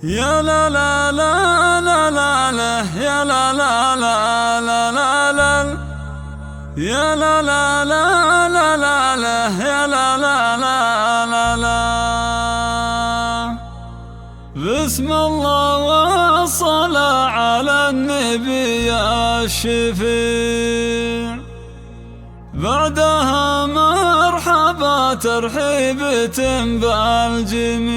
يا لا لا لا لا لا لا يا لا لا لا لا لا لا يا لا لا لا لا لا لا يا لا لا لا لا لا. بسم الله والصلاة على النبي الشفيع، بعدها مرحبا ترحيبة بالجميع،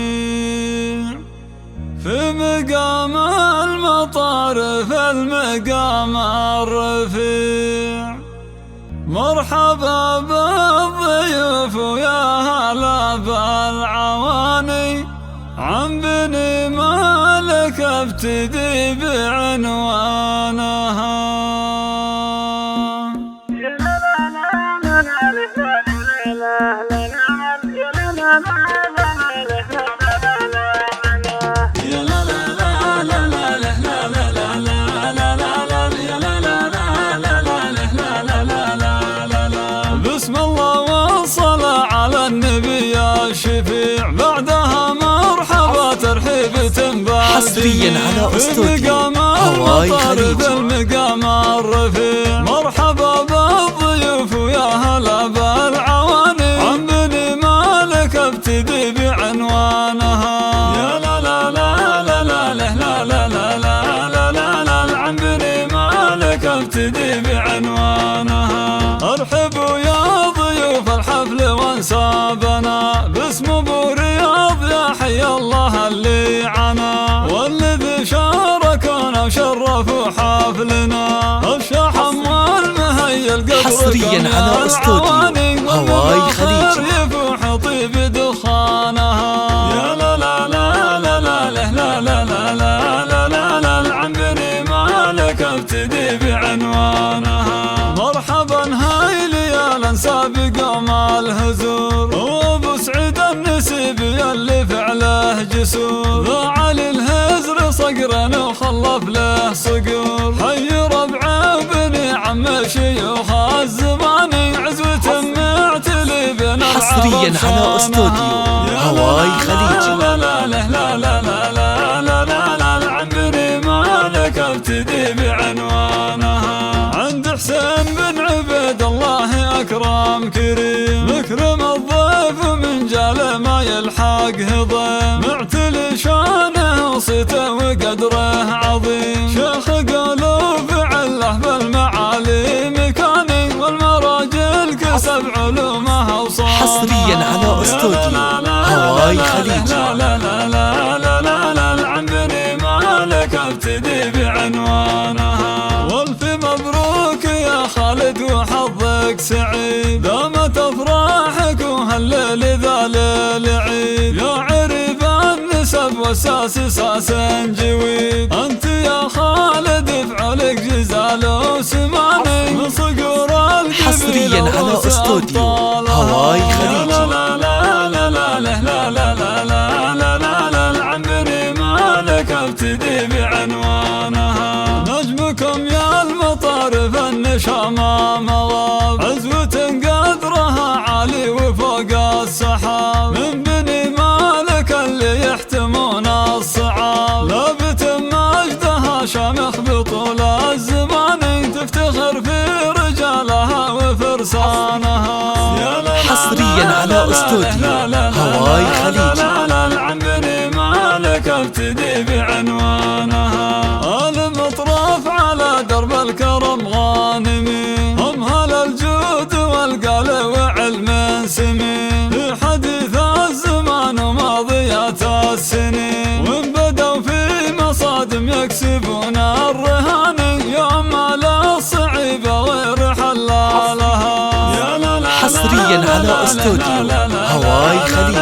في مقام المطار في المقام الرفيع. مرحبا بالضيوف ويا هلا بالعواني، عن بني مالك ابتدي بعنوانها. بسم الله والصلاة على النبي الشفيع، بعدها مرحبا ترحيبة حصريا على استوديو هواي خليجي في المقام الرفيع. مرحبا بالضيوف ويا هلا بالعواني، عن بني مالك ابتدي بعنوانها. يا لا لا لا لا لا لا لا لا لا لا لا، عن بني مالك ابتدي بعنوانها. ارحبوا يا ضيوف الحفل وانسابنا، باسم ابو رياض يا حي الله اللي عنا، والذي شاركونا وشرفوا حفلنا. الشحم والمهيل قدر حصريا على استوديو هواي خليجي يفوح طيب دخانها. يا لا لا لا لا لا لا لا لا لا لا لا، عن بني مالك ابتدي بعنوانها. مرحبا هاي ليالا سابق مع الهزور، وابو سعيد النسيبي اللي فعله جسور، ذا علي الهزر صقرا وخلف له صقور. حي ربع بني عم شيوخ الزماني، عزوة معتلي بين حصريا على استوديو هواي خليجي. لا لا لا لا لا لا لا لا لا، عن بني مالك ابتدي بعنوانها. عند حسين بن عبيد الله أكرم كريم، مكرم الضيف من جاله ما يلحق هضيم، معتلي شانه وصيته وقدره عظيم. شيخ قالوا فعله بالمعالي مكاني، والمراجل كسب علومه وصانها. حصريا على استوديو هواي خليجي. لا لا لا لا لا لا لا، عن بني مالك ابتدي بعنوانها. والف مبروك يا خالد وحظك سعيد، دامت افراحك وهالليل ذا ليل عيد. يا عريب النسب والساس ساس جويد، انت يا خالد افعلك جزال وسماني، من صقور القبيل حصريا على استوديو هواي خليجي. لا لا لا لا لا لا لا لا لا لا لا، عن بني مالك ابتدي بعنوانها. نجمكم يا المطار في النشامة مغاب، عزوة قدرها عالي وفوق السحاب، من بني مالك اللي يحتمون الصعاب. لابت مجدها شامخ بطول الزمان، تفتخر في رجالها وفرسانها. حصريا على استوديو هواي خليجي. عن بني مالك ابتدي بعنوانها. المطراف على درب الكرم غانمين، هم هل الجود والقال وعلم سمين، في حديث الزمان وماضيات السنين، وان بدوا في مصادم يكسبون الرهان، يوم على الصعيبة غير حلالها. حصريا على استوديو هواي خليجي.